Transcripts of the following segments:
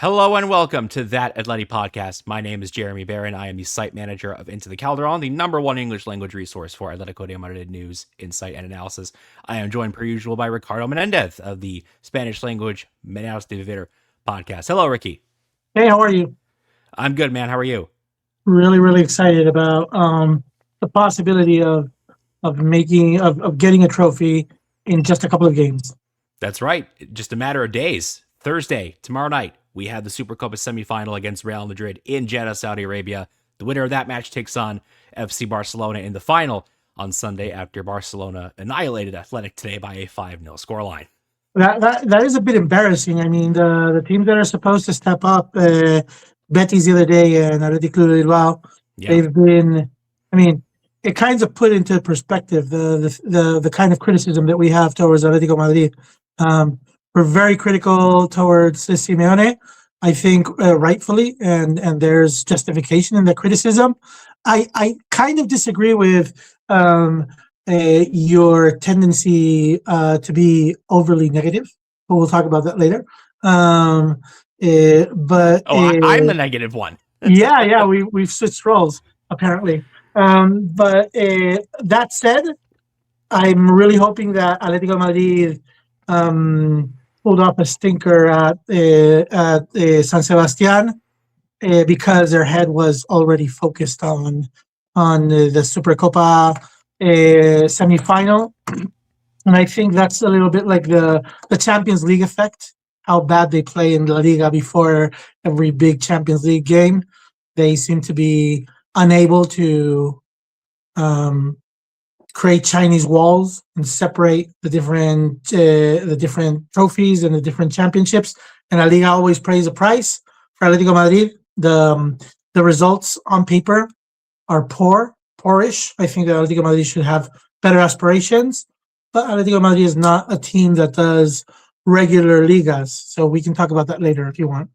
Hello and welcome to That Atleti Podcast. My name is Jeremy Beren. I am the site manager of Into the Calderon, the number one English language resource for Atlético de Madrid news, insight, and analysis. I am joined per usual by Ricardo Menéndez of the Spanish language Maneras de Vivir podcast. Hello, Ricky. Hey, how are you? I'm good, man. How are you? Really excited about the possibility of getting a trophy in just a couple of games. That's right. Just a matter of days. Thursday, tomorrow night, we have the Supercopa semifinal against Real Madrid in Jeddah, Saudi Arabia. The winner of that match takes on FC Barcelona in the final on Sunday after Barcelona annihilated Athletic today by a 5-0 scoreline. That is a bit embarrassing. I mean, the teams that are supposed to step up, Betis the other day and Atlético de Madrid, they've been. I mean, it kind of put into perspective the kind of criticism that we have towards Atlético Madrid. We're very critical towards Simeone, I think rightfully, and there's justification in the criticism. I kind of disagree with your tendency to be overly negative, but we'll talk about that later. I'm the negative one. yeah, we've switched roles apparently. But that said, I'm really hoping that Atlético Madrid pulled off a stinker at San Sebastian because their head was already focused on the Supercopa semifinal. And I think that's a little bit like the Champions League effect, how bad they play in LaLiga before every big Champions League game. They seem to be unable to create Chinese walls and separate the different trophies and the different championships. And LaLiga always pays a price for Atlético Madrid. The results on paper are poorish. I think that Atlético Madrid should have better aspirations, but Atlético Madrid is not a team that does regular ligas. So we can talk about that later if you want.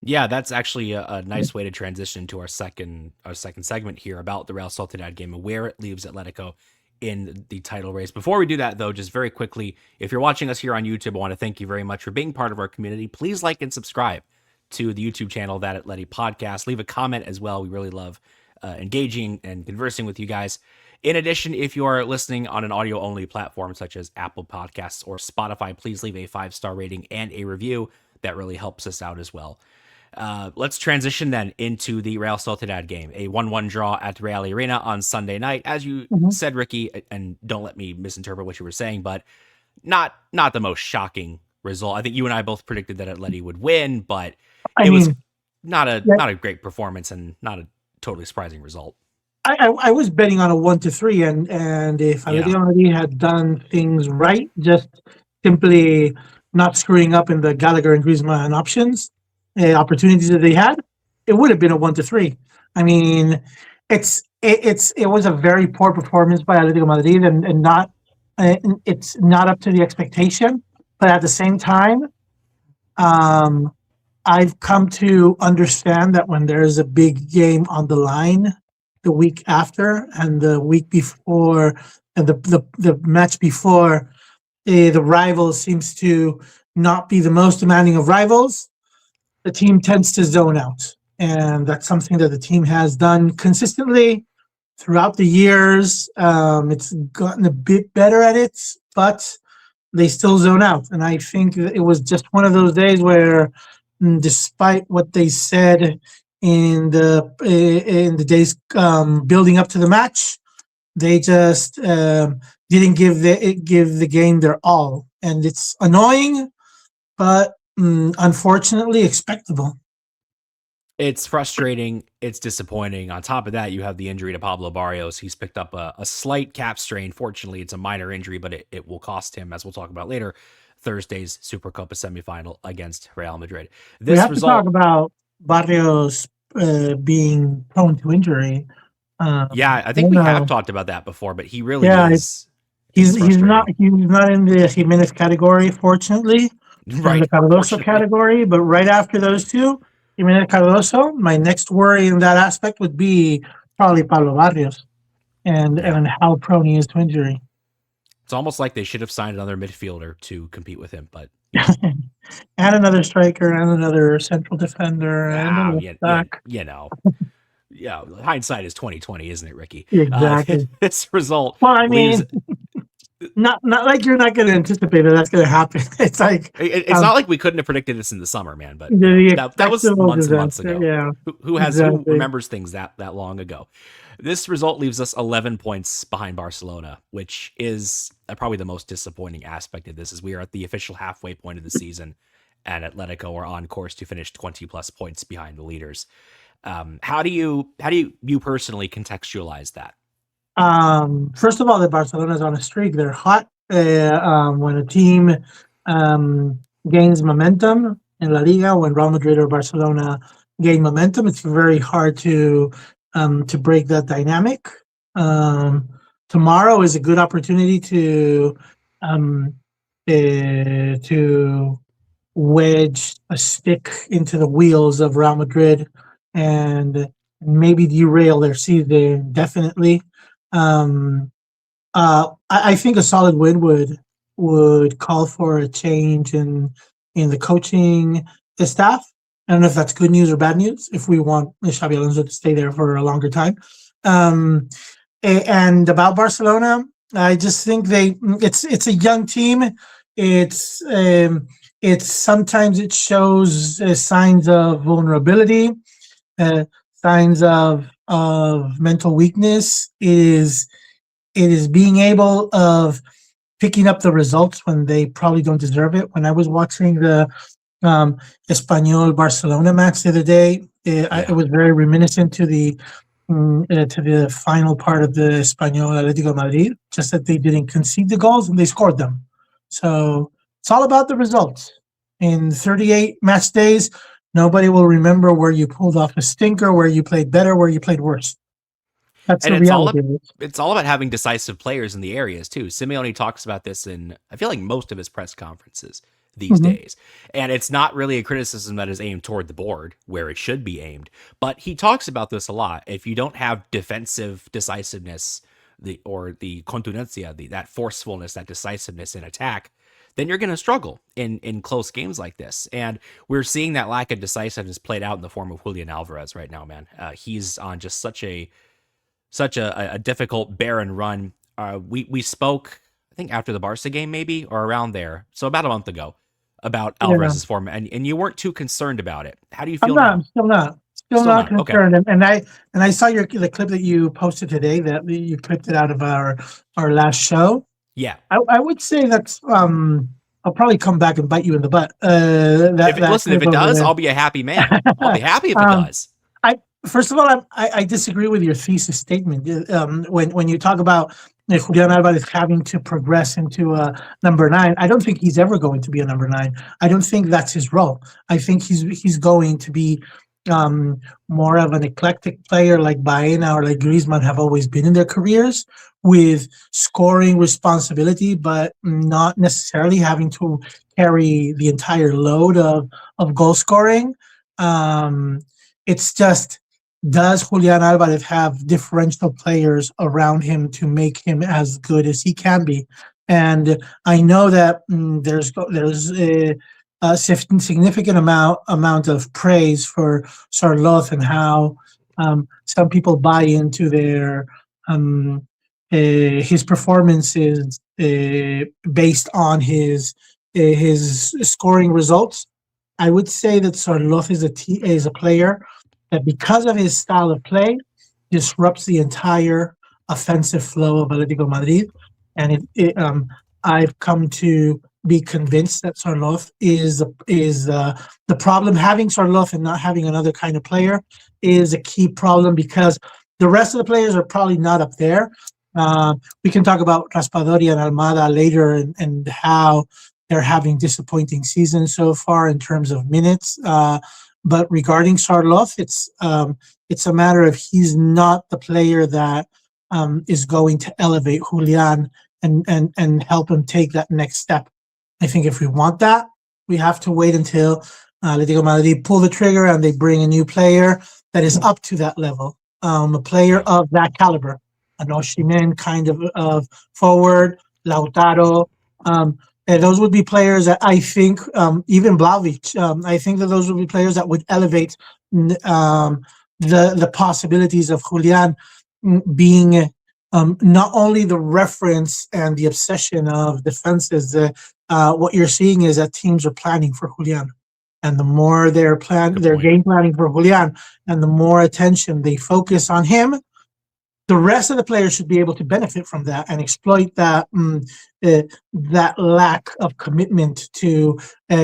Yeah, that's actually a nice way to transition to our second segment here about the Real Sociedad game and where it leaves Atletico in the title race. Before we do that, though, just very quickly, if you're watching us here on YouTube, I want to thank you very much for being part of our community. Please like and subscribe to the YouTube channel, That Atleti Podcast. Leave a comment as well. We really love engaging and conversing with you guys. In addition, if you are listening on an audio-only platform such as Apple Podcasts or Spotify, please leave a 5-star rating and a review. That really helps us out as well. Let's transition then into the Real Sociedad game, a 1-1 draw at Real Arena on Sunday night. As you said, Ricky, and don't let me misinterpret what you were saying, but not the most shocking result. I think you and I both predicted that Atleti would win, but it was not a great performance and not a totally surprising result. I was betting on a 1-3, and if Atlético Madrid had done things right, just simply not screwing up in the Gallagher and Griezmann options, opportunities that they had, it would have been a 1-3. I mean, it was a very poor performance by Atlético Madrid, and not it's not up to the expectation. But at the same time, I've come to understand that when there's a big game on the line, the week after and the week before, and the match before, the rival seems to not be the most demanding of rivals. The team tends to zone out, and that's something that the team has done consistently throughout the years. It's gotten a bit better at it, but they still zone out. And I think it was just one of those days where, despite what they said in the days building up to the match, they just didn't give the game their all, and it's annoying, but unfortunately expectable. It's frustrating. It's disappointing. On top of that, you have the injury to Pablo Barrios. He's picked up a slight calf strain. Fortunately, it's a minor injury, but it will cost him, as we'll talk about later, Thursday's Supercopa semifinal against Real Madrid. We have to talk about Barrios being prone to injury. I think we have talked about that before, but he really is. He's not in the Jimenez category, fortunately. Right, the Cardoso category, but right after those two, Jimenez Cardoso, my next worry in that aspect would be probably Pablo Barrios and how prone he is to injury. It's almost like they should have signed another midfielder to compete with him, but and another striker and another central defender and a left back. Yeah, hindsight is 2020, isn't it, Ricky? Exactly. This result Well, I leaves. mean, not like you're not going to anticipate that's going to happen. It's like It's not like we couldn't have predicted this in the summer, man. But that was months and months ago. Yeah, who remembers things that long ago? This result leaves us 11 points behind Barcelona, which is probably the most disappointing aspect of this. Is we are at the official halfway point of the season, and Atletico are on course to finish 20 plus points behind the leaders. How do you personally contextualize that? First of all, the Barcelona's on a streak. They're hot. When a team gains momentum in LaLiga, when Real Madrid or Barcelona gain momentum, it's very hard to break that dynamic. Tomorrow is a good opportunity to wedge a stick into the wheels of Real Madrid and maybe derail their season. Definitely. I think a solid win would call for a change in the coaching staff. I don't know if that's good news or bad news. If we want Xabi Alonso to stay there for a longer time, and about Barcelona, I just think it's a young team. It's sometimes it shows signs of vulnerability, signs of mental weakness. It is being able of picking up the results when they probably don't deserve it. When I was watching the Espanyol Barcelona match the other day, it was very reminiscent to the final part of the Espanyol Atlético de Madrid, just that they didn't concede the goals and they scored them. So it's all about the results. In 38 match days, nobody will remember where you pulled off a stinker, where you played better, where you played worse. That's the reality. It's all about having decisive players in the areas too. Simeone talks about this in, I feel like, most of his press conferences these days. And it's not really a criticism that is aimed toward the board where it should be aimed, but he talks about this a lot. If you don't have defensive decisiveness, the contundencia, that forcefulness, that decisiveness in attack, then you're going to struggle in close games like this. And we're seeing that lack of decisiveness played out in the form of Julian Alvarez right now, man. He's on just such a difficult, barren run. We spoke, I think, after the Barca game, maybe, or around there, so about a month ago, about Alvarez's form, and you weren't too concerned about it. How do you feel now? I'm still not concerned. Okay. And I saw the clip that you posted today, that you clipped it out of our last show. Yeah, I would say that's I'll probably come back and bite you in the butt. If it does, I'll be a happy man. I'll be happy if it does. First of all, I disagree with your thesis statement. When you talk about Julian Alvarez having to progress into a number 9, I don't think he's ever going to be a number 9. I don't think that's his role. I think he's going to be more of an eclectic player like Baena or like Griezmann have always been in their careers, with scoring responsibility, but not necessarily having to carry the entire load of goal scoring. It's just, does Julian Alvarez have differential players around him to make him as good as he can be? And I know that there's a significant amount of praise for Sarloth and how some people buy into his performances based on his scoring results. I would say that Sarloth is a player that, because of his style of play, disrupts the entire offensive flow of Atlético Madrid. And I've come to be convinced that Sarloth is the problem. Having Sarloth and not having another kind of player is a key problem, because the rest of the players are probably not up there. We can talk about Raspadori and Almada later and how they're having disappointing seasons so far in terms of minutes. But regarding Sarloth, it's a matter of he's not the player that is going to elevate Julian and help him take that next step. I think if we want that, we have to wait until Atlético Madrid pull the trigger and they bring a new player that is up to that level, a player of that caliber, an Osimhen kind of forward, Lautaro, those would be players that I think, even Blavic, I think that those would be players that would elevate the possibilities of Julian being not only the reference and the obsession of defenses. What you're seeing is that teams are planning for Julian, and the more they're game planning for Julian, and the more attention they focus on him, the rest of the players should be able to benefit from that and exploit that lack of commitment to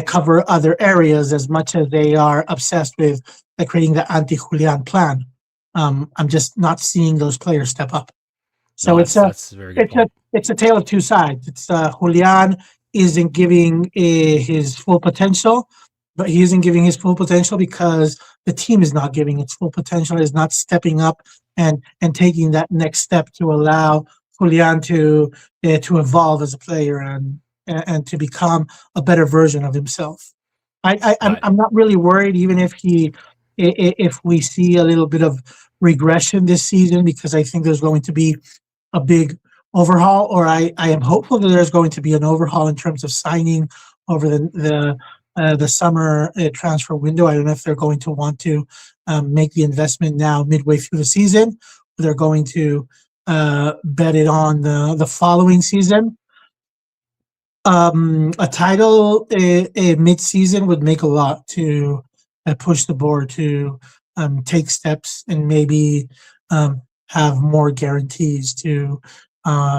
cover other areas as much as they are obsessed with creating the anti-Julian plan. I'm just not seeing those players step up. So No, that's a very good point. It's a tale of two sides. It's Julian isn't giving his full potential, but he isn't giving his full potential because the team is not giving its full potential, is not stepping up and taking that next step to allow Julian to evolve as a player and to become a better version of himself. I'm not really worried, even if we see a little bit of regression this season, because I think there's going to be a big overhaul, or I am hopeful that there's going to be an overhaul in terms of signing over the summer transfer window. I don't know if they're going to want to make the investment now midway through the season, or they're going to bet it on the following season. A title mid-season would make a lot to push the board to take steps and maybe have more guarantees to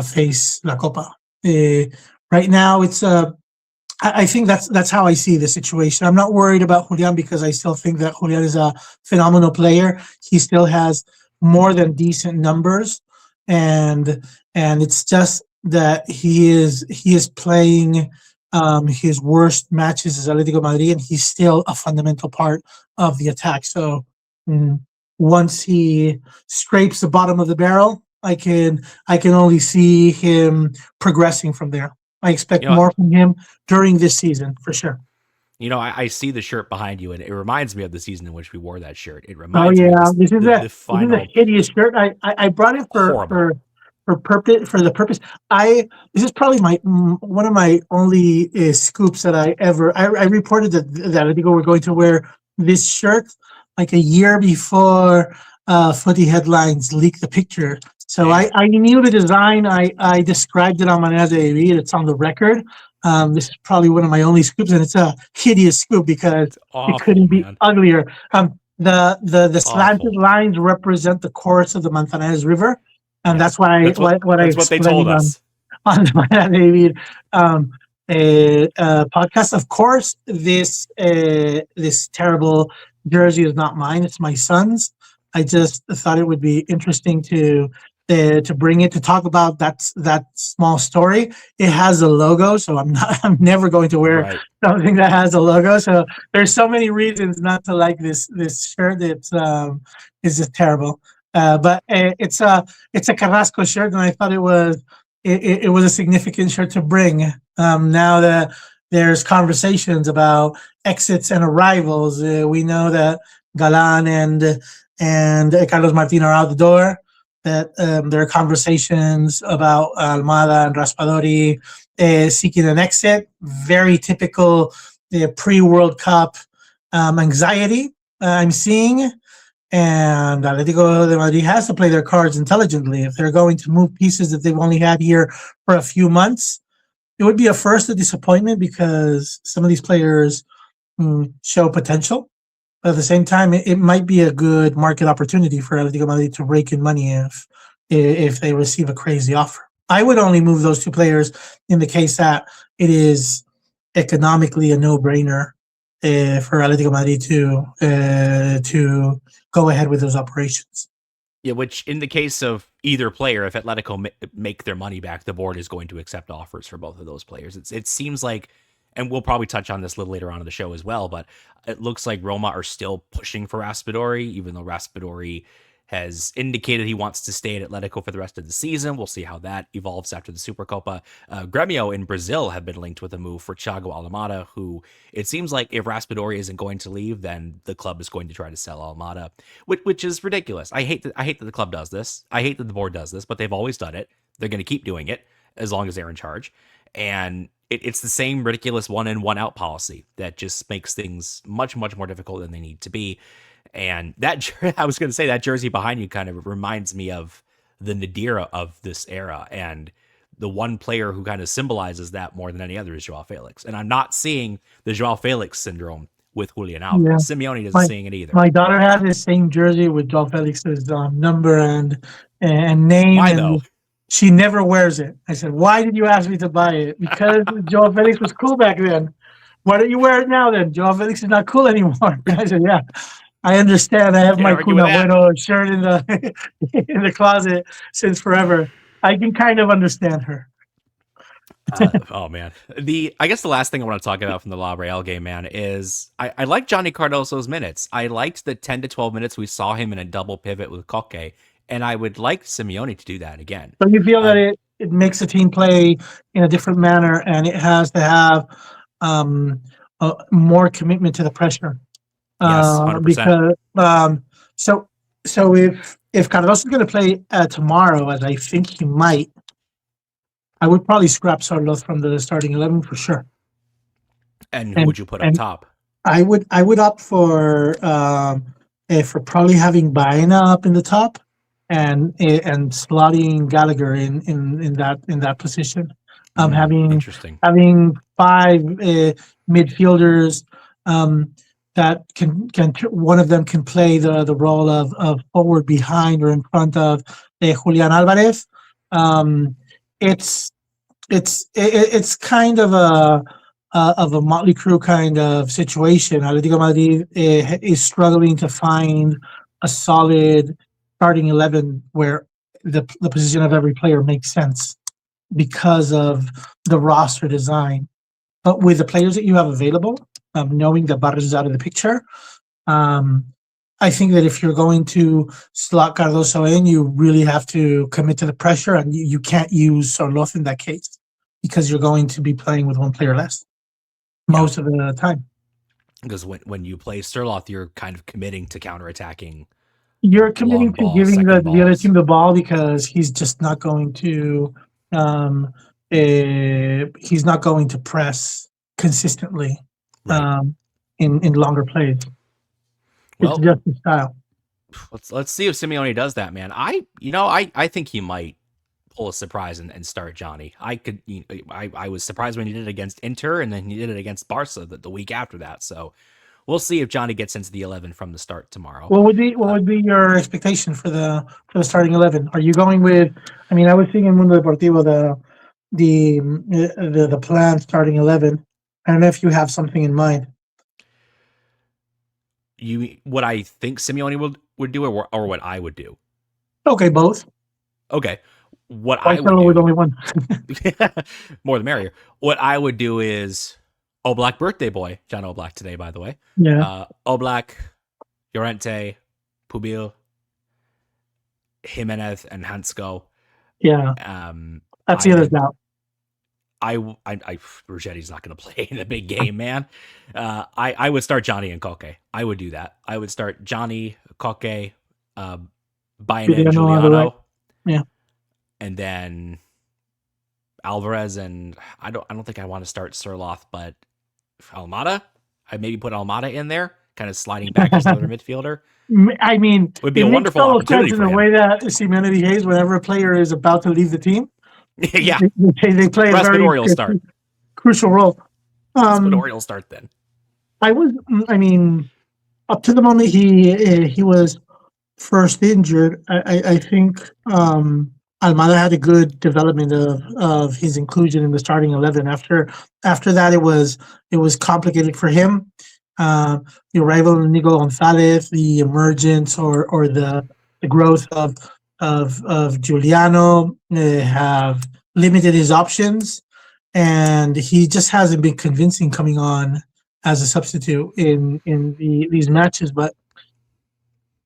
face La Copa. Right now, it's I think that's how I see the situation. I'm not worried about Julian because I still think that Julian is a phenomenal player. He still has more than decent numbers, and it's just that he is playing his worst matches as Atlético Madrid, and he's still a fundamental part of the attack. So once he scrapes the bottom of the barrel, I can only see him progressing from there. I expect more from him during this season, for sure. I see the shirt behind you, and it reminds me of the season in which we wore that shirt. It reminds me of this is a hideous shirt. I brought it for the purpose. This is probably one of my only scoops that I reported that Atletico were going to wear this shirt like a year before Footy Headlines leaked the picture. So I knew the design. I described it on Maneras de Vivir. It's on the record. This is probably one of my only scoops, and it's a hideous scoop because it couldn't be uglier. The slanted lines represent the course of the Manzanares River, and that's why that's what they told us on the Maneras de Vivir podcast. Of course, this terrible jersey is not mine; it's my son's. I just thought it would be interesting to bring it to talk about that small story. It has a logo, so I'm never going to wear something that has a logo. So there's so many reasons not to like this shirt. It's just terrible. But it's a Carrasco shirt, and I thought it was a significant shirt to bring. Now that there's conversations about exits and arrivals, we know that Galan and Carlos Martin are out the door. That there are conversations about Almada and Raspadori seeking an exit. Very typical pre-World Cup anxiety I'm seeing. And Atlético de Madrid has to play their cards intelligently. If they're going to move pieces that they've only had here for a few months, it would be a disappointment because some of these players show potential. But at the same time, it might be a good market opportunity for Atlético Madrid to rake in money if they receive a crazy offer. I would only move those two players in the case that it is economically a no-brainer for Atlético Madrid to go ahead with those operations. Yeah, which in the case of either player, if Atletico make their money back, the board is going to accept offers for both of those players. It seems like, and we'll probably touch on this a little later on in the show as well, but it looks like Roma are still pushing for Raspadori, even though Raspadori has indicated he wants to stay at Atletico for the rest of the season. We'll see how that evolves after the Supercopa. Grêmio in Brazil have been linked with a move for Thiago Almada, who it seems like if Raspadori isn't going to leave, then the club is going to try to sell Almada, which is ridiculous. I hate that the club does this. I hate that the board does this, but they've always done it. They're going to keep doing it as long as they're in charge. And it's the same ridiculous 1 in 1 out policy that just makes things much more difficult than they need to be. And that I was going to say that jersey behind you kind of reminds me of the Nadira of this era, and the one player who kind of symbolizes that more than any other is Joao Felix. And I'm not seeing the Joao Felix syndrome with Julian Alvarez. Yeah. Simeone isn't seeing it either. My daughter has the same jersey with Joao Felix's number and name. Why and though? She never wears it. I said, "Why did you ask me to buy it?" Because Joao Felix was cool back then. Why don't you wear it now then? Joao Felix is not cool anymore. I said, "Yeah, I understand. I have my Kun Agüero shirt in the in the closet since forever. I can kind of understand her." Oh man, I guess the last thing I want to talk about from the La Real game, man, is I like Johnny Cardoso's minutes. I liked the 10 to 12 minutes we saw him in a double pivot with Koke, and I would like Simeone to do that again. So you feel that it makes the team play in a different manner, and it has to have more commitment to the pressure. Yes, 100%. Because so if Cardoso is going to play tomorrow, as I think he might, I would probably scrap Sorloth from the starting 11 for sure. And who would you put up top? I would opt for probably having Baena up in the top, and slotting Gallagher in that position. Having 5 midfielders that can one of them can play the role of forward behind or in front of Julian Alvarez. It's kind of a motley crew kind of situation. Atlético Madrid is struggling to find a solid starting 11 where the position of every player makes sense because of the roster design. But with the players that you have available, knowing that Barrios is out of the picture, I think that if you're going to slot Cardoso in, you really have to commit to the pressure, and you can't use Sorloth in that case because you're going to be playing with one player less most of the time. Because when you play Sorloth, you're kind of committing to counterattacking. You're committing to giving the other team the ball because he's just not going to press consistently in longer plays. It's just his style. Let's see if Simeone does that, man. I think he might pull a surprise and start Johnny. I was surprised when he did it against Inter, and then he did it against Barca the week after that. So we'll see if Johnny gets into the 11 from the start tomorrow. What would be your expectation for the starting 11? Are you going with? I mean, I was seeing in Mundo Deportivo the planned starting 11. I don't know if you have something in mind. What I think Simeone would do, or what I would do? Okay, both. Okay, what I would do with only one. More the merrier. What I would do is Oblak birthday boy, John Oblak today, by the way. Yeah. Oblak, Llorente, Pubil, Jimenez, and Hansko. Yeah. That's the other doubt. Ruggetti's not going to play in a big game, man. I would start Johnny and Koke. I would do that. I would start Johnny, Koke, Baena, and Giuliano. Yeah. And then Alvarez, and I don't think I want to start Sorloth, but Almada. I'd maybe put Almada in there, kind of sliding back as another midfielder. I mean, it would be a wonderful opportunity for him. In the way that Simeone behaves whenever a player is about to leave the team. Yeah, they play a very start. Crucial role. Raspadori will start then. Up to the moment he was first injured, I think Almada had a good development of his inclusion in the starting 11. After that, it was complicated for him. The arrival of Nico Gonzalez, the emergence or the growth of Giuliano have limited his options, and he just hasn't been convincing coming on as a substitute in these matches. But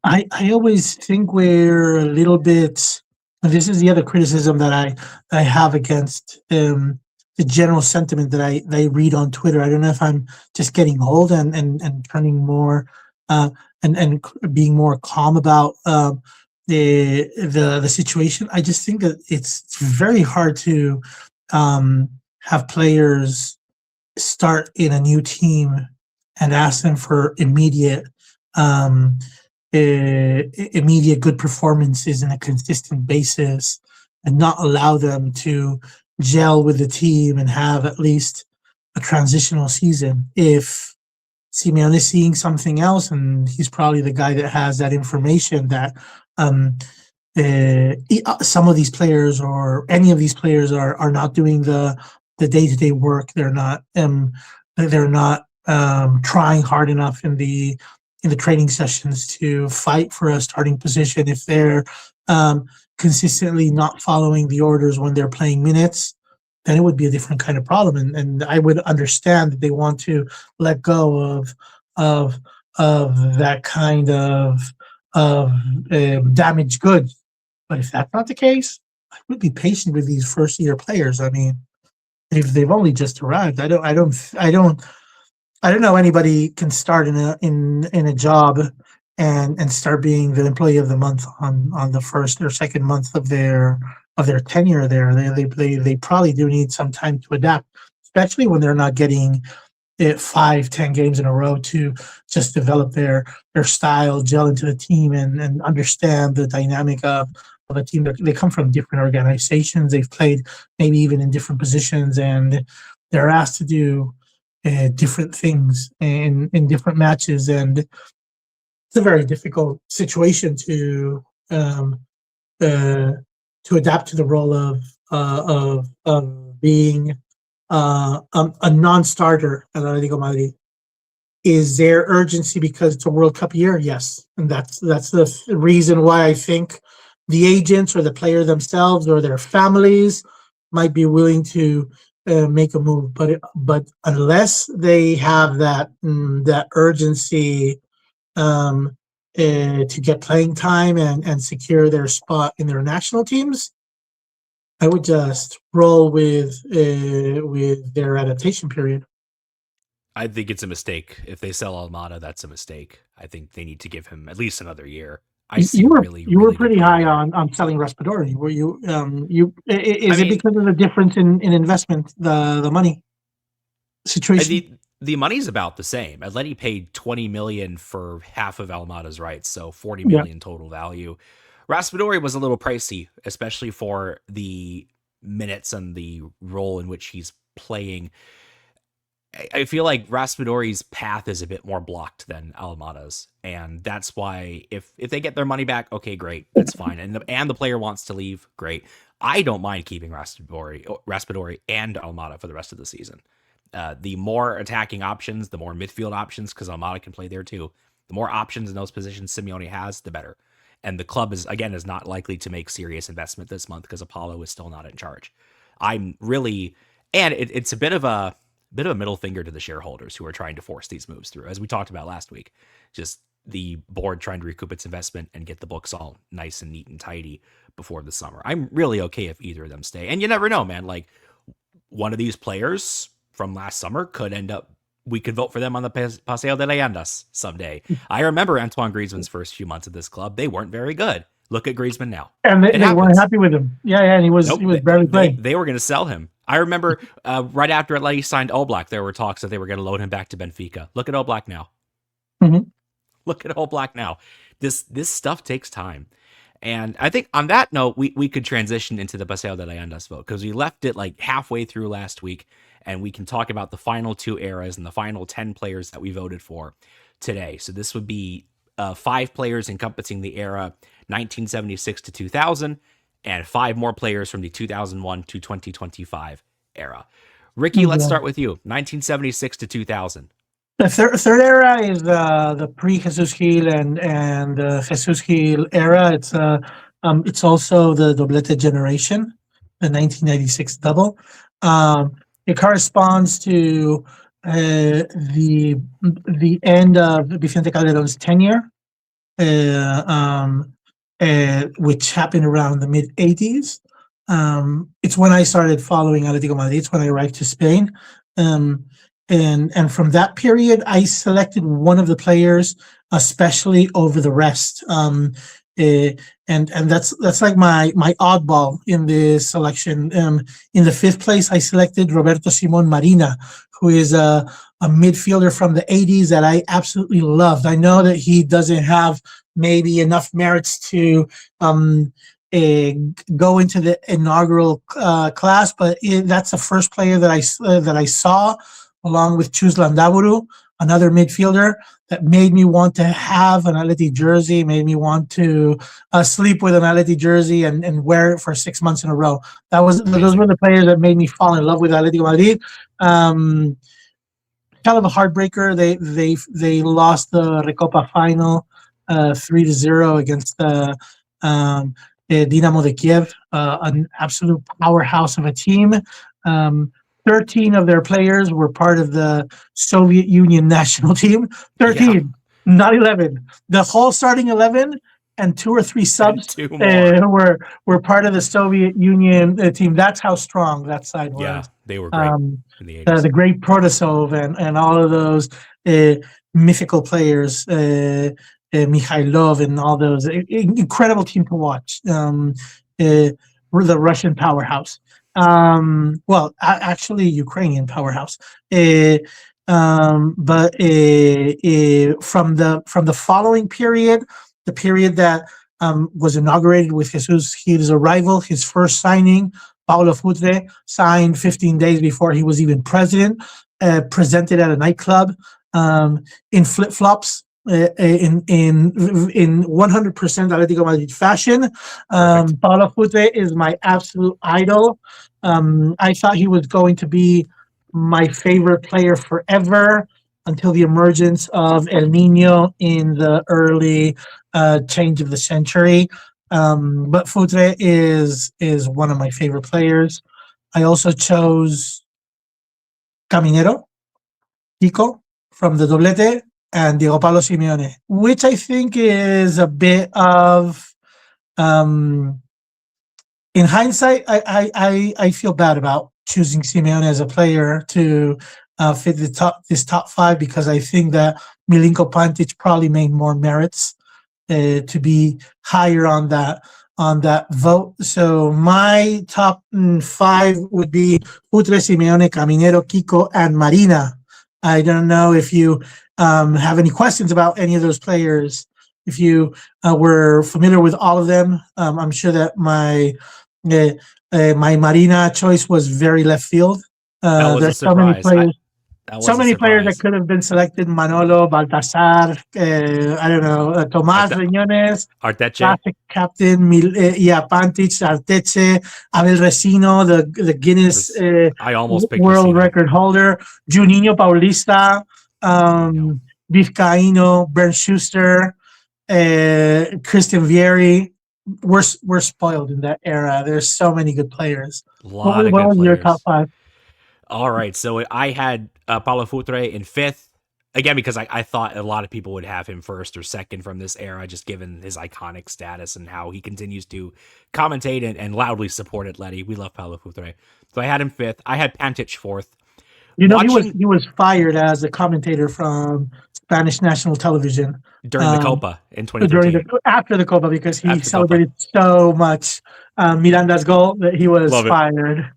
I always think we're a little bit. This is the other criticism that I have against the general sentiment that I read on Twitter. I don't know if I'm just getting old and turning more and being more calm about the situation. I just think that it's very hard to have players start in a new team and ask them for um, immediate good performances in a consistent basis, and not allow them to gel with the team and have at least a transitional season. If Simeone is seeing something else, and he's probably the guy that has that information that um, some of these players or any of these players are not doing the day-to-day work. They're not trying hard enough in the training sessions to fight for a starting position. If they're consistently not following the orders when they're playing minutes, then it would be a different kind of problem. And I would understand that they want to let go of that kind of damaged goods. But if that's not the case, I would be patient with these first year players. I mean, they've only just arrived. I don't know anybody can start in a job and start being the employee of the month on the first or second month of their tenure there. They probably do need some time to adapt, especially when they're not getting 5-10 games in a row to just develop their style, gel into the team, and understand the dynamic of a team. They come from different organizations. They've played maybe even in different positions, and they're asked to do different things in different matches, and it's a very difficult situation to adapt to the role of being a non-starter at Atlético Madrid. Is there urgency because it's a World Cup year? Yes, and that's the reason why I think the agents or the player themselves or their families might be willing to make a move. But unless they have that urgency to get playing time and secure their spot in their national teams, I would just roll with their adaptation period. I think it's a mistake. If they sell Almada, that's a mistake. I think they need to give him at least another year. I see You were really, you were really pretty good high player. on selling Raspadori. Were you? Is I it mean, because of the difference in investment, the money situation? the money's about the same. Atleti paid 20 million for half of Almada's rights, so 40 Yeah. million total value. Raspadori was a little pricey, especially for the minutes and the role in which he's playing. I feel like Raspadori's path is a bit more blocked than Almada's, and that's why if they get their money back, okay, great, that's fine. And the player wants to leave, great. I don't mind keeping Raspadori and Almada for the rest of the season. The more attacking options, the more midfield options, because Almada can play there too. The more options in those positions Simeone has, the better. And the club is not likely to make serious investment this month because Apollo is still not in charge. I'm really, and it's a bit of a middle finger to the shareholders who are trying to force these moves through, as we talked about last week. Just the board trying to recoup its investment and get the books all nice and neat and tidy before the summer. I'm really okay if either of them stay. And you never know, man. Like, one of these players from last summer could end up, we could vote for them on the Paseo de Leyendas someday. I remember Antoine Griezmann's first few months at this club. They weren't very good. Look at Griezmann now. And It they weren't happens. happy with him. Yeah, and he was barely playing. They were going to sell him. I remember right after Atleti signed Oblak, there were talks that they were going to loan him back to Benfica. Look at Oblak now. Mm-hmm. Look at Oblak now. This stuff takes time. And I think on that note, we could transition into the Paseo de Leyendas vote, because we left it like halfway through last week, and we can talk about the final two eras and the final 10 players that we voted for today. So this would be 5 players encompassing the era 1976 to 2000, and 5 more players from the 2001 to 2025 era. Ricky, let's start with you. 1976 to 2000. The third era is the pre-Jesus Gil and the Jesus Gil era. It's also the Doblete generation, the 1996 double. It corresponds to the end of Vicente Calderon's tenure, which happened around the mid 80s. It's when I started following Atlético Madrid. It's when I arrived to Spain. And from that period, I selected one of the players, especially over the rest. And that's like my oddball in this selection. In the fifth place, I selected Roberto Simon Marina, who is a midfielder from the 80s that I absolutely loved. I know that he doesn't have maybe enough merits to go into the inaugural class, but that's the first player that I saw, along with Chus Landaburu, another midfielder that made me want to have an Atleti jersey, made me want to sleep with an Atleti jersey and wear it for 6 months in a row. Those were the players that made me fall in love with Atletico Madrid. Kind of a heartbreaker. They lost the Recopa final 3-0 against Dynamo de Kiev, an absolute powerhouse of a team. 13 of their players were part of the Soviet Union national team. 13, not 11. The whole starting 11 and 2 or 3 subs were part of the Soviet Union team. That's how strong that side was. Yeah, they were great in the 80s. The great Protasov and all of those mythical players, Mikhailov and all those. Incredible team to watch. The Russian powerhouse. Actually Ukrainian powerhouse. But from the following period, the period that was inaugurated with his arrival, his first signing, Paulo Futre, signed 15 days before he was even president, presented at a nightclub in flip-flops, in 100% Atletico Madrid fashion. Paulo Futre is my absolute idol. I thought he was going to be my favorite player forever until the emergence of El Nino in the early change of the century. But Futre is one of my favorite players. I also chose Caminero, Kiko from the Doblete, and Diego Pablo Simeone, which I think is a bit of, in hindsight, I feel bad about choosing Simeone as a player to fit this top 5, because I think that Milinko Pantic probably made more merits to be higher on that vote. So my top 5 would be Futre, Simeone, Caminero, Kiko, and Marina. I don't know if you have any questions about any of those players. If you were familiar with all of them, I'm sure that my Marina choice was very left field. That was a surprise. So many players that could have been selected: Manolo, Baltasar, I don't know, Tomás Reñones, Arteche, classic captain, Pantic, Arteche, Abel Resino, the Guinness world record holder, Juninho Paulista, Vizcaíno, Bernd Schuster, Christian Vieri. We're spoiled in that era. There's so many good players. What was your top 5? All right, so I had Paulo Futre in 5th, again, because I thought a lot of people would have him 1st or 2nd from this era, just given his iconic status and how he continues to commentate and loudly support Atleti. We love Paulo Futre. So I had him 5th. I had Pantic 4th. You know, he was fired as a commentator from Spanish national television during the Copa in 2013. After the Copa, because he celebrated so much Miranda's goal that he was fired.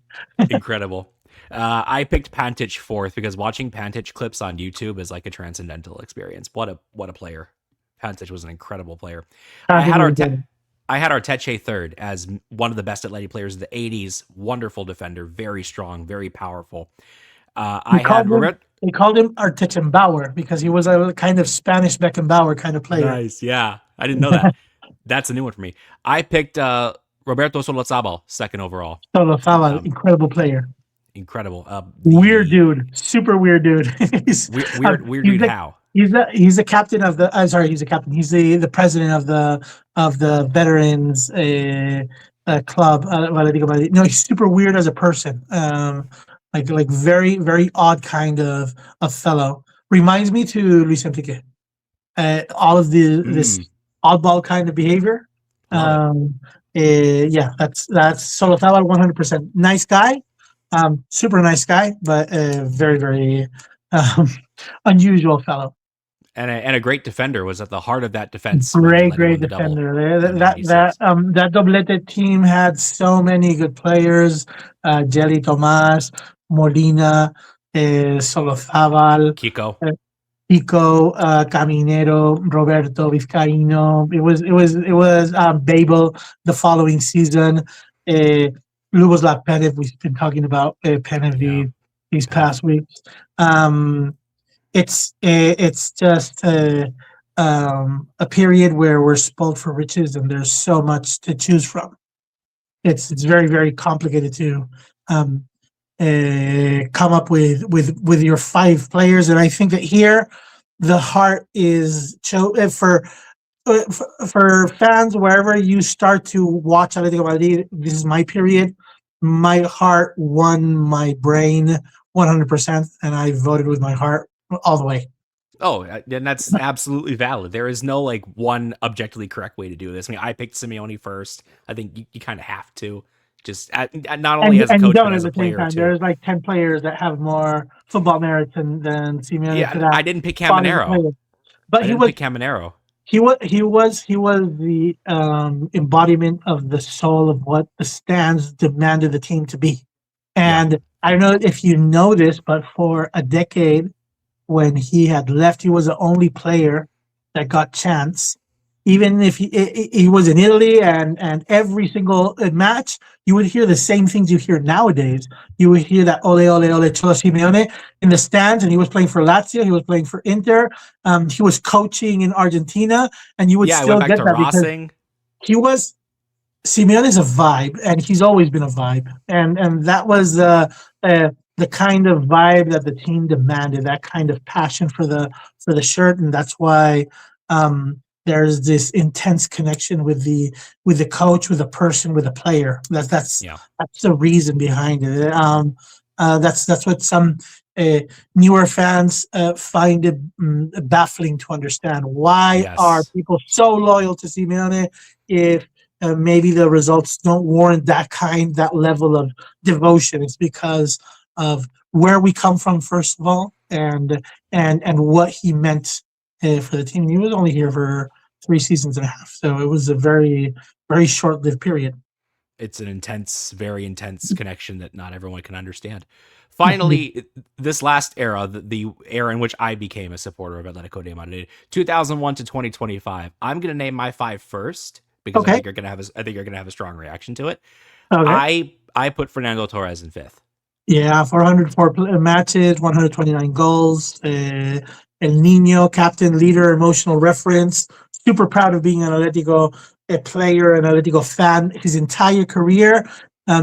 Incredible. I picked Pantic 4th because watching Pantic clips on YouTube is like a transcendental experience. What a player. Pantic was an incredible player. I had Arteche 3rd as one of the best Atleti players of the 80s. Wonderful defender, very strong, very powerful. They called him Artechenbauer because he was a kind of Spanish Beckenbauer kind of player. Nice, yeah. I didn't know that. That's a new one for me. I picked Roberto Solozabal 2nd overall. Solozabal, incredible player. Incredible. Weird dude. Super weird dude. weird dude how? He's the captain of the he's a captain. He's the president of the veterans club Atletico Madrid. No, he's super weird as a person. Like very, very odd kind of fellow. Reminds me to Luis Enrique. All of this oddball kind of behavior. Yeah, that's Solozabal 100%. Nice guy. Super nice guy, but very, very unusual fellow. And a great defender was at the heart of that defense when Atleti Great won the double defender. in '96. That doublette team had so many good players. Jelly Tomas, Molina, Solozábal, Kiko. uh, Pico, Caminero, Roberto Vizcaíno. It was Babel the following season. Lubos Penev, we've been talking about Penev Yeah. these Penalty. past weeks. It's just a period where we're spoiled for riches and there's so much to choose from. It's very very complicated to um, come up with your five players, and I think that here the heart is for fans wherever you start to watch Atletico Madrid. This is my period. My heart won my brain 100%, and I voted with my heart all the way. Oh, and that's absolutely valid. There is no like one objectively correct way to do this. I mean, I picked Simeone first. I think you kind of have to, just not only as a And you coach but don't at as a the same player time. too. There's like 10 players that have more football merits than Simeone Yeah, could have I didn't pick fought as a Caminero. player. But I didn't pick Caminero. he was the embodiment of the soul of what the stands demanded the team to be. Yeah. And I don't know if you know this, but for a decade when he had left, he was the only player that got chance. Even if he was in Italy, and every single match, you would hear the same things you hear nowadays. You would hear that ole ole ole Cholo Simeone in the stands, and he was playing for Lazio, he was playing for Inter, he was coaching in Argentina, and you would Yeah, I went still back get to that because Rossing. he was Simeone is a vibe, and he's always been a vibe, and that was the kind of vibe that the team demanded, that kind of passion for the shirt, and that's why there's this intense connection with the coach, with the person, with the player. Yeah. That's the reason behind it. That's what some newer fans find it baffling to understand. Why are Yes. people so loyal to Simeone if maybe the results don't warrant that level of devotion? It's because of where we come from, first of all, and what he meant for the team. He was only here for 3 seasons and a half, so it was a very very short-lived period. It's an intense, very intense connection that not everyone can understand. Finally, this last era, the era in which I became a supporter of Atletico de Madrid, 2001 to 2025. I'm going to name my five first because I Okay. think you're going to have a strong reaction to it. Okay. I put Fernando Torres in fifth. Yeah, 404 matches, 129 goals. El Nino, captain, leader, emotional reference. Super proud of being an Atletico player, an Atletico fan. His entire career,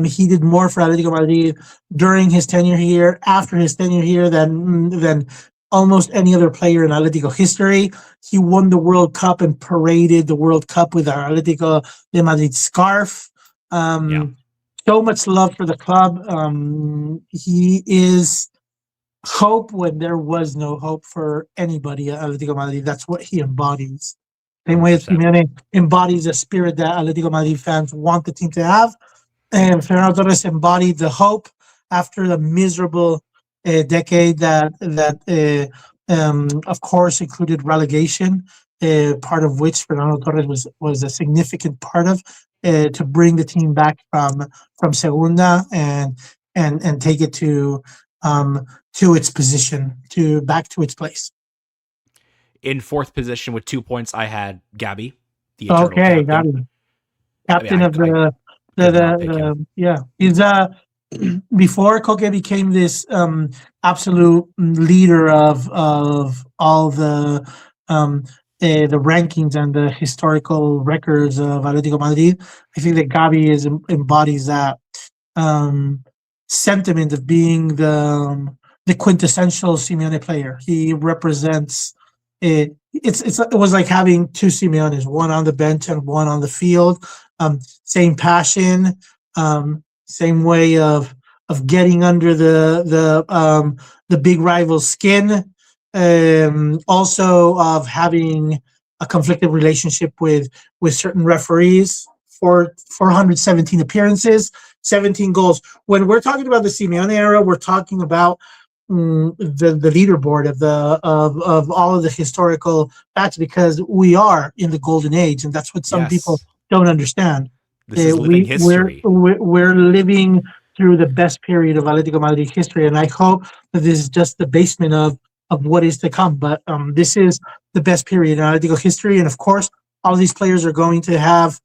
he did more for Atletico Madrid during his tenure here, after his tenure here, than almost any other player in Atletico history. He won the World Cup and paraded the World Cup with our Atletico de Madrid scarf. Yeah. So much love for the club. He is hope when there was no hope for anybody at Atletico Madrid. That's what he embodies. Same way as 100%. Simeone embodies a spirit that Atletico Madrid fans want the team to have. And Fernando Torres embodied the hope after the miserable decade that of course included relegation, part of which Fernando Torres was a significant part of, to bring the team back from Segunda and take it to its position, back to its place. In fourth position with 2 points, I had Gabby, the eternal Okay, captain. got it. Captain of Could not pick him. yeah. He's before Koke became this absolute leader of all the rankings and the historical records of Atletico Madrid. I think that Gabi embodies that sentiment of being the quintessential Simeone player. He represents it. It was like having two Simeones, one on the bench and one on the field. Same passion, same way of getting under the big rival's skin. Also of having a conflicted relationship with certain referees. For 417 appearances, 17 goals. When we're talking about the Simeone era, we're talking about the leaderboard of all of the historical facts, because we are in the golden age, and that's what some people Yes. don't understand. This is living history. We're living through the best period of Atlético Madrid history, and I hope that this is just the basement of what is to come. But this is the best period in Atlético history, and of course, all these players are going to have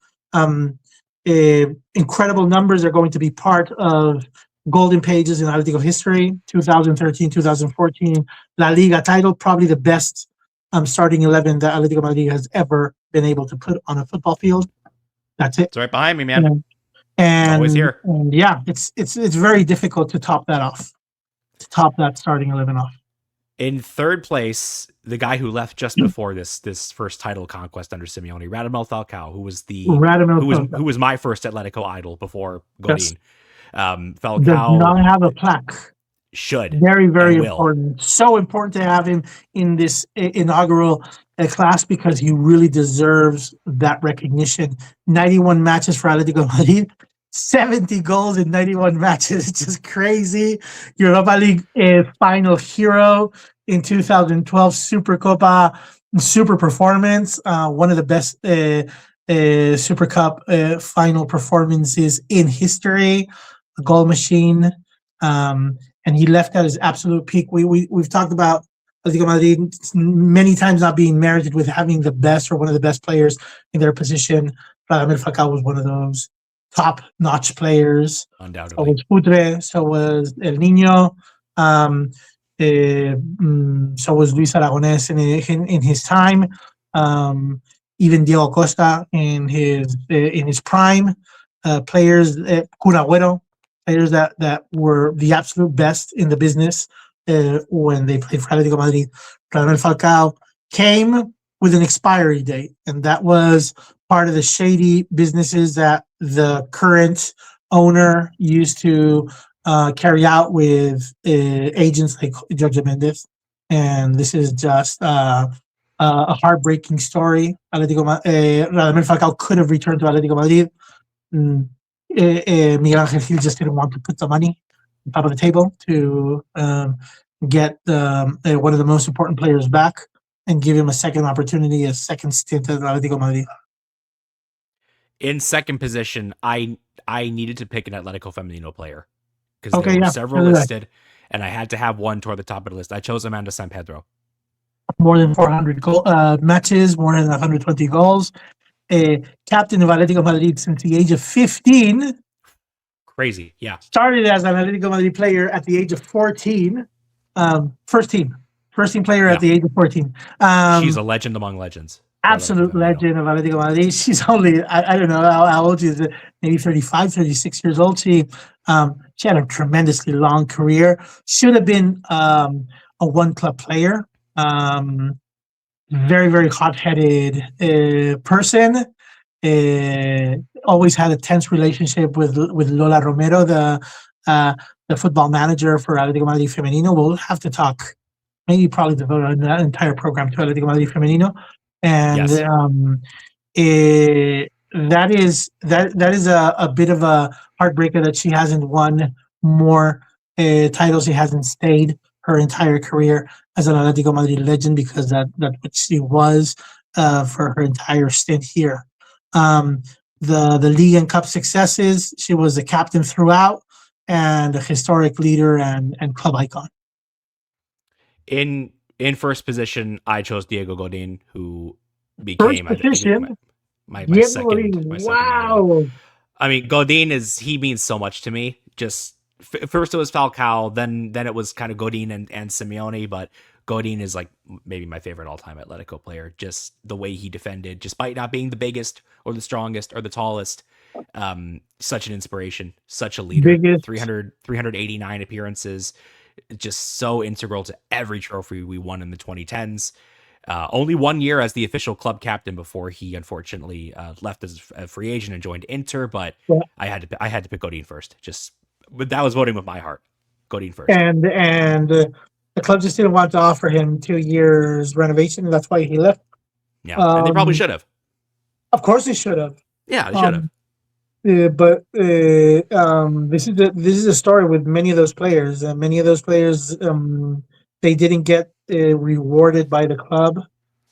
incredible numbers. They're going to be part of golden pages in Atlético history. 2013, 2014, LaLiga title, probably the best starting 11 that Atlético Madrid has ever been able to put on a football field. That's it. It's right behind me, man. And always here. And yeah, it's very difficult to top that off. To top that starting 11 off. In third place, the guy who left just before this first title conquest under Simeone, Radamel Falcao, who was my first Atletico idol before Godin. Yes. Falcao does not have a plaque. Should. Very, very important. So important to have him in this inaugural class, because he really deserves that recognition. 91 matches for Atlético Madrid, 70 goals in 91 matches. It's just crazy. Europa League final hero in 2012 Supercopa, super performance. One of the best Super Cup final performances in history. A goal machine. And he left at his absolute peak. We've talked about Atlético Madrid many times not being merited with having the best or one of the best players in their position. Radamel Falcao was one of those top-notch players. Undoubtedly. So was Putre, so was El Niño, so was Luis Aragonés in his time, even Diego Costa in his prime. Players, Kun Agüero, players that were the absolute best in the business when they played for Atlético Madrid. Radamel Falcao came with an expiry date, and that was part of the shady businesses that the current owner used to carry out with agents like Jorge Mendes. And this is just a heartbreaking story. Radamel Falcao could have returned to Atlético Madrid. Miguel Angel Gil just didn't want to put the money on top of the table to get one of the most important players back and give him a second opportunity, a second stint at Atlético Madrid. In second position, I needed to pick an Atletico Femenino player because there were several listed, and I had to have one toward the top of the list. I chose Amanda San Pedro. More than 400 matches, more than 120 goals. Captain of Atlético Madrid since the age of 15. Crazy, yeah. Started as an Atlético Madrid player at the age of 14. First team player at the age of 14. She's a legend among legends. Absolute legend of Atlético Madrid. She's only, I don't know how old she is, maybe 35, 36 years old. She had a tremendously long career. Should have been a one-club player. Very, very hot-headed person. Always had a tense relationship with Lola Romero, the football manager for Atlético Madrid Femenino. We'll have to talk, probably devote an entire program to Atlético Madrid Femenino. And that is a bit of a heartbreaker that she hasn't won more titles. She hasn't stayed her entire career as an Atlético Madrid legend, because that's what she was for her entire stint here. The league and cup successes, she was a captain throughout and a historic leader and club icon. In first position, I chose Diego Godin, who became my second. Wow. I mean, Godin he means so much to me. Just first it was Falcao, then it was kind of Godin and Simeone, but Godin is like maybe my favorite all-time Atletico player. Just the way he defended, despite not being the biggest or the strongest or the tallest. Such an inspiration, such a leader. 389 appearances. Just so integral to every trophy we won in the 2010s. Only 1 year as the official club captain before he unfortunately left as a free agent and joined Inter. But I had to pick Godin first. But that was voting with my heart. Godin first. And the club just didn't want to offer him 2 years renovation. That's why he left. Yeah, and they probably should have. Of course they should have. Yeah, they should have. This is a story with many of those players. Many of those players, they didn't get rewarded by the club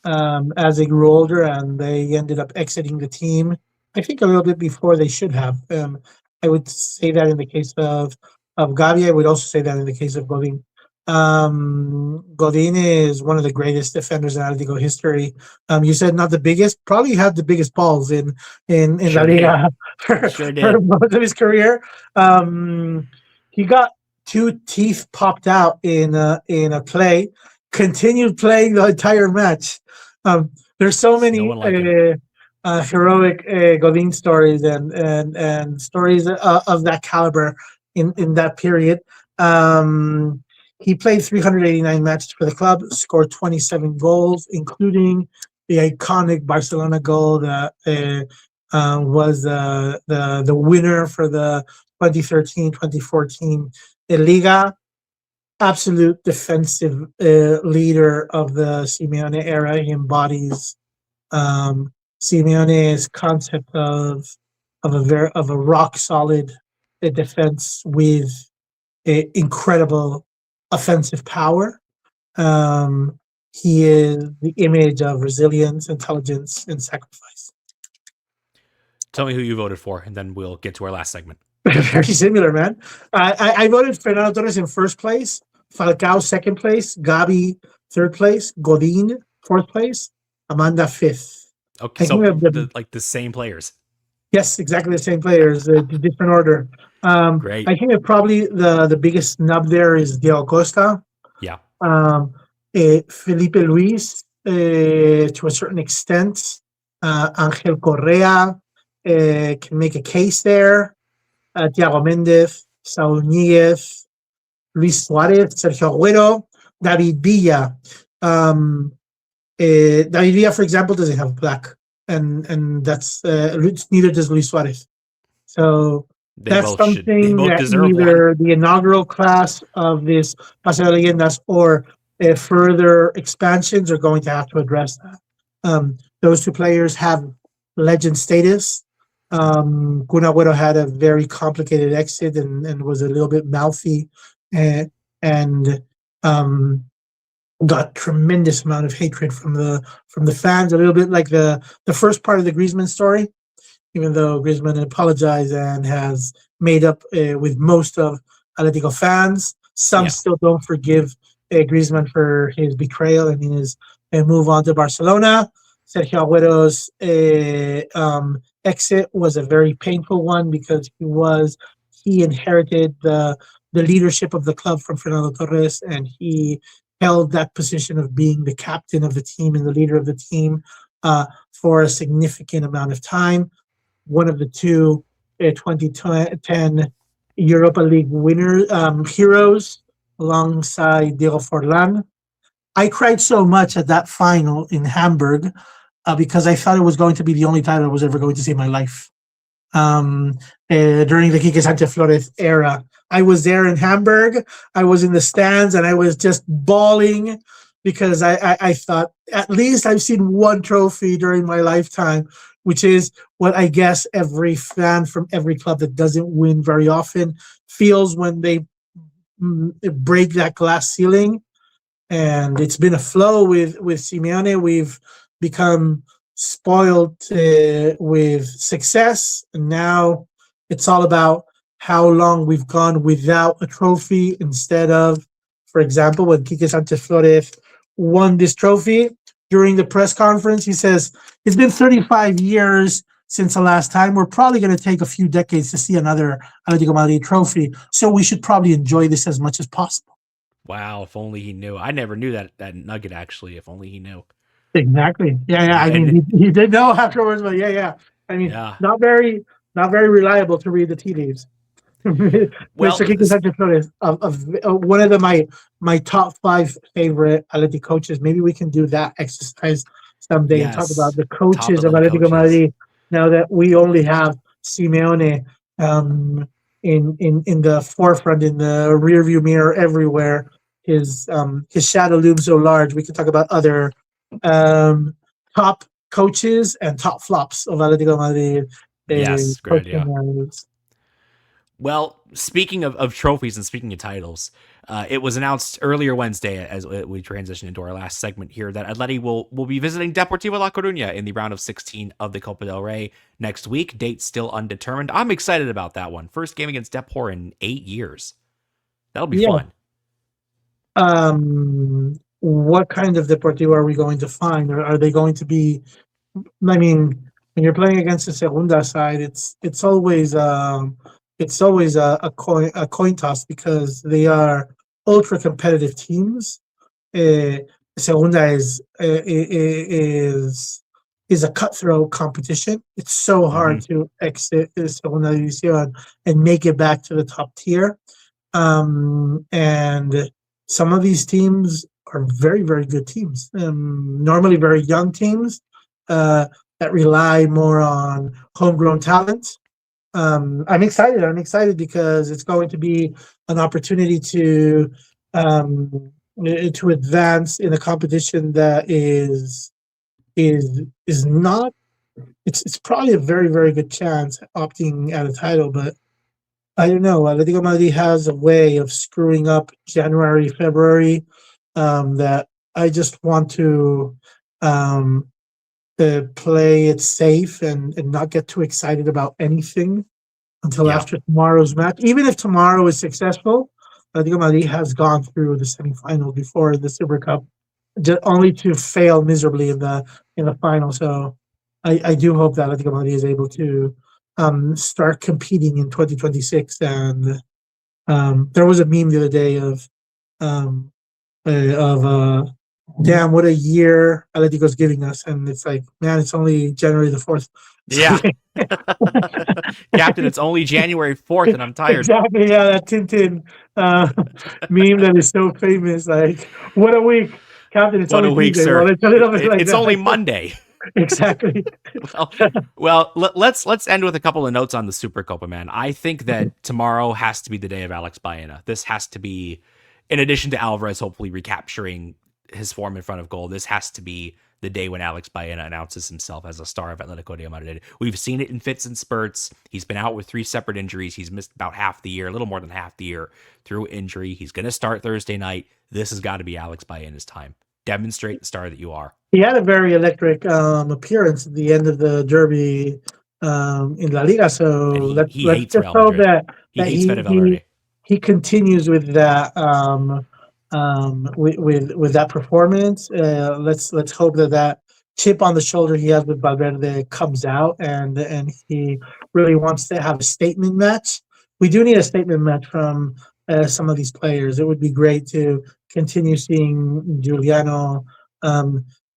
as they grew older, and they ended up exiting the team. I think a little bit before they should have. I would say that in the case of Gavi. I would also say that in the case of Godin. Godin is one of the greatest defenders in Atlético history. You said not the biggest, probably had the biggest balls in Sure did. LaLiga Sure for did. most of his career. He got two teeth popped out in a play. Continued playing the entire match. There's so No many one like him. heroic Godin stories and stories of that caliber in that period. He played 389 matches for the club, scored 27 goals, including the iconic Barcelona goal that was the winner for the 2013-2014 Liga. Absolute defensive leader of the Simeone era. He embodies Simeone's concept of a rock solid defense with incredible offensive power. He is the image of resilience, intelligence, and sacrifice. Tell me who you voted for, and then we'll get to our last segment. Very similar, man. I voted Fernando Torres in first place, Falcao second place, Gabi third place, Godin fourth place, Amanda fifth. Okay, so the same players. Yes, exactly the same players, different order. Great. I think that probably the biggest snub there is Diego Costa. Yeah. Felipe Luis, to a certain extent. Angel Correa can make a case there. Thiago Mendez, Saul Níguez, Luis Suarez, Sergio Agüero, David Villa. David Villa, for example, doesn't have black, and that's neither does Luis Suarez. So that's something that either the inaugural class of this Paseo de Leyendas or further expansions are going to have to address that. Those two players have legend status. Kun Agüero had a very complicated exit and was a little bit mouthy and got tremendous amount of hatred from the fans. A little bit like the first part of the Griezmann story, even though Griezmann apologized and has made up with most of Atletico fans. Some still don't forgive Griezmann for his betrayal and his move on to Barcelona. Sergio Agüero's exit was a very painful one because he inherited the leadership of the club from Fernando Torres, and he held that position of being the captain of the team and the leader of the team for a significant amount of time. One of the two 2010 Europa League winner heroes alongside Diego Forlan. I cried so much at that final in Hamburg because I thought it was going to be the only title I was ever going to see in my life. During the Quique Sanchez Flores era, I was there in Hamburg. I was in the stands and I was just bawling because I thought, at least I've seen one trophy during my lifetime, which is what I guess every fan from every club that doesn't win very often feels when they break that glass ceiling. And it's been a flow with Simeone. We've become spoiled with success, and now it's all about how long we've gone without a trophy instead of, for example, when Quique Sanchez Flores won this trophy, during the press conference, he says, it's been 35 years since the last time. We're probably going to take a few decades to see another Atlético Madrid trophy, so we should probably enjoy this as much as possible. Wow, if only he knew. I never knew that nugget, actually. If only he knew. Exactly. Yeah. I mean, he did know afterwards, but yeah. I mean, not very reliable to read the tea leaves. Well, Mr. Quique Sanchez Flores, one of my top 5 favorite Atleti coaches. Maybe we can do that exercise someday and talk about the coaches of Atlético Madrid. Now that we only have Simeone in the forefront, in the rearview mirror everywhere, his shadow looms so large. We can talk about other top coaches and top flops of Atlético Madrid Yes, great idea. Colchoneros. Well, speaking of trophies and speaking of titles, it was announced earlier Wednesday as we transition into our last segment here that Atleti will be visiting Deportivo La Coruña in the round of 16 of the Copa del Rey next week. Date still undetermined. I'm excited about that one. First game against Depor in 8 years. That'll be Yeah. fun. What kind of Deportivo are we going to find? Are they going to be? I mean, when you're playing against the Segunda side, it's always a coin toss because they are ultra competitive teams. Segunda is a cutthroat competition. It's so hard to exit the Segunda División and make it back to the top tier. And some of these teams are very, very good teams. Normally very young teams that rely more on homegrown talent. I'm excited. I'm excited because it's going to be an opportunity to advance in a competition that is not. It's probably a very, very good chance opting at a title, but I don't know. Atlético Madrid has a way of screwing up January, February, that I just want um, to play it safe and not get too excited about anything until Yeah. after tomorrow's match. Even if tomorrow is successful, Atlético Madrid has gone through the semifinal before the Super Cup, only to fail miserably in the final. So I do hope that Atlético Madrid is able to start competing in 2026. And there was a meme the other day um, of damn, what a year Atletico's giving us, and it's like, man, it's only January the 4th. Yeah. Captain, it's only January 4th and I'm tired. Exactly, yeah, that Tintin meme that is so famous. Like, what a week, Captain! It's What a only week, Tuesday. sir. Well, it's a little bit like It's that. only Monday. Exactly. Let's end with a couple of notes on the Supercopa, man. I think that tomorrow has to be the day of Alex Baena. This has to be, in addition to Alvarez hopefully recapturing his form in front of goal, this has to be the day when Alex Baena announces himself as a star of Atlético de Madrid. We've seen it in fits and spurts. He's been out with 3 separate injuries. He's missed about half the year, a little more than half the year through injury. He's going to start Thursday night. This has got to be Alex Baena's time. Demonstrate the star that you are. He had a very electric appearance at the end of the Derby in LaLiga. So And he let's hates just Real hope Madrid. that He hates Fede Valverde. he continues with that with that performance. Let's hope that chip on the shoulder he has with Valverde comes out, and he really wants to have a statement match. We do need a statement match from some of these players. It would be great to continue seeing Giuliano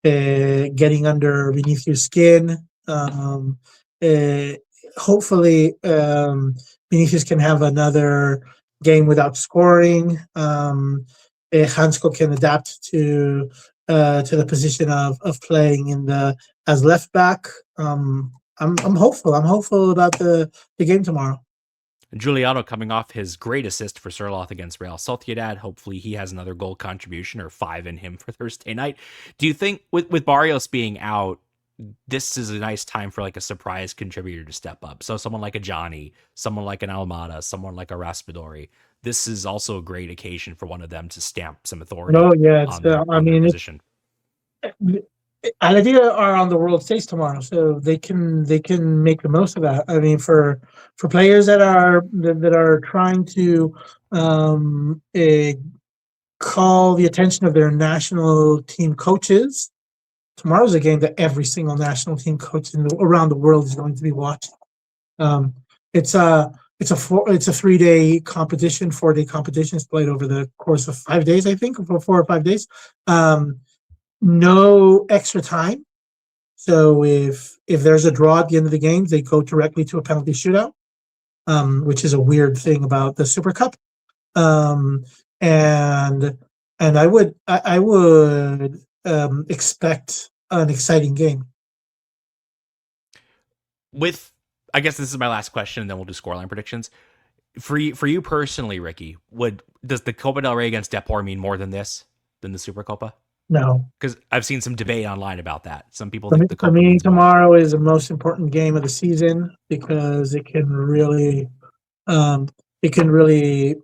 getting under Vinicius' skin. Hopefully, Vinicius can have another game without scoring. Hansko can adapt to the position of playing as left back. I'm hopeful. I'm hopeful about the game tomorrow. Giuliano coming off his great assist for Sirloth against Real Sociedad. Hopefully he has another goal contribution or 5 in him for Thursday night. Do you think with Barrios being out, this is a nice time for like a surprise contributor to step up? So someone like a Johnny, someone like an Almada, someone like a Raspadori. This is also a great occasion for one of them to stamp some authority on their position. Atleti are on the world stage tomorrow, so they can make the most of that. I mean, for players that are trying to call the attention of their national team coaches, tomorrow's a game that every single national team coach around the world is going to be watching. It's a 3-day competition, 4-day competition. It's played over the course of 5 days, I think, for 4 or 5 days. No extra time. So if there's a draw at the end of the game, they go directly to a penalty shootout, which is a weird thing about the Super Cup. And I would expect an exciting game. I guess this is my last question, and then we'll do scoreline predictions. For you personally, Ricky, does the Copa del Rey against Depor mean more than the Supercopa? No. Because I've seen some debate online about that. Some people For me, think the for Copa me, means more. tomorrow is the most important game of the season because um, it can really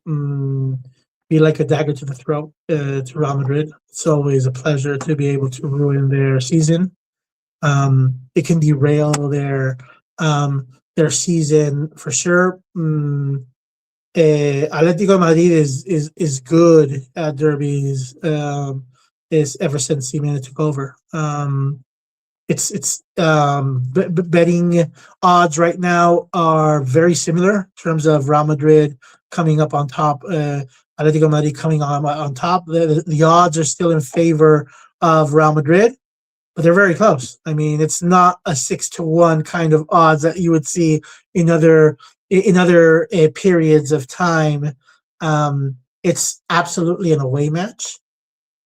be like a dagger to the throat to Real Madrid. It's always a pleasure to be able to ruin their season. It can derail their season for sure. Atlético Madrid is good at derbies. Is ever since Simeone took over. It's betting odds right now are very similar in terms of Real Madrid coming up on top, Atletico Madrid coming on top. The odds are still in favor of Real Madrid, but they're very close. I mean, it's not a 6-1 kind of odds that you would see in other periods of time. It's absolutely an away match.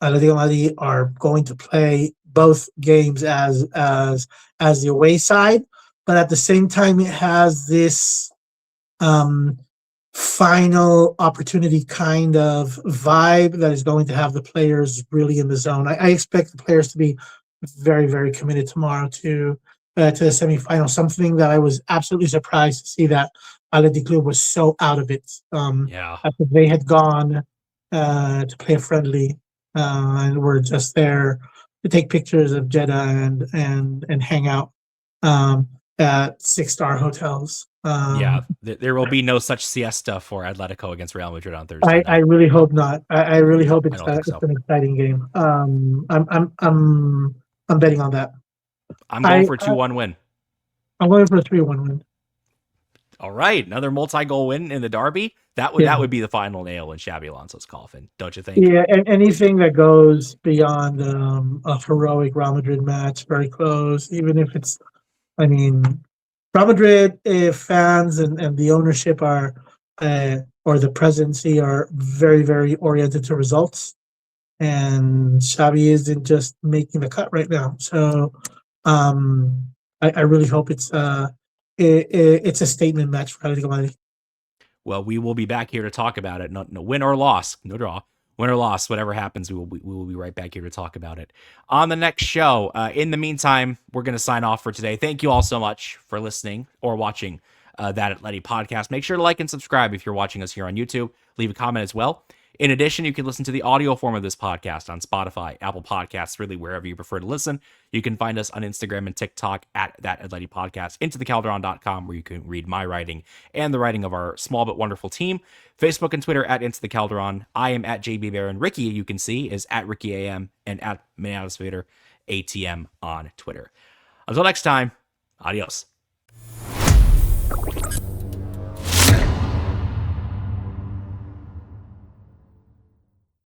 Atletico Madrid are going to play both games as the away side, but at the same time, it has this um, final opportunity kind of vibe that is going to have the players really in the zone. I expect the players to be very, very committed tomorrow to the semifinal. Something that I was absolutely surprised to see that Athletic Club was so out of it. Yeah. After they had gone to play a friendly and were just there to take pictures of Jeddah and hang out at 6-star hotels. Yeah. There will be no such siesta for Atletico against Real Madrid on Thursday I night. really hope not. I really hope I don't think it's so. an exciting game. I'm betting on that. I'm going I, for a I 2-1 win. I'm going for a 3-1 win. All right. Another multi-goal win in the Derby. Yeah, That would be the final nail in Xabi Alonso's coffin, don't you think? yeah. And anything that goes beyond a heroic Real Madrid match, very close. Even if it's, I mean, Real Madrid fans and the ownership are or the presidency are very very oriented to results, and Xavi isn't just making the cut right now. So um, I really hope it's a statement match for Atletico Madrid. Well, we will be back here to talk about it. No win or loss, no draw, win or loss, whatever happens, we will be right back here to talk about it on the next show. In the meantime, we're going to sign off for today. Thank you all so much for listening or watching That Atleti Podcast. Make sure to like and subscribe if you're watching us here on YouTube. Leave a comment as well. In addition, you can listen to the audio form of this podcast on Spotify, Apple Podcasts, really wherever you prefer to listen. You can find us on Instagram and TikTok at That Atleti Podcast, intothecalderon.com, where you can read my writing and the writing of our small but wonderful team. Facebook and Twitter at Into the Calderon. I am at JB Beren. Ricky, you can see, is at Ricky AM and at Maneras ATM on Twitter. Until next time, adios.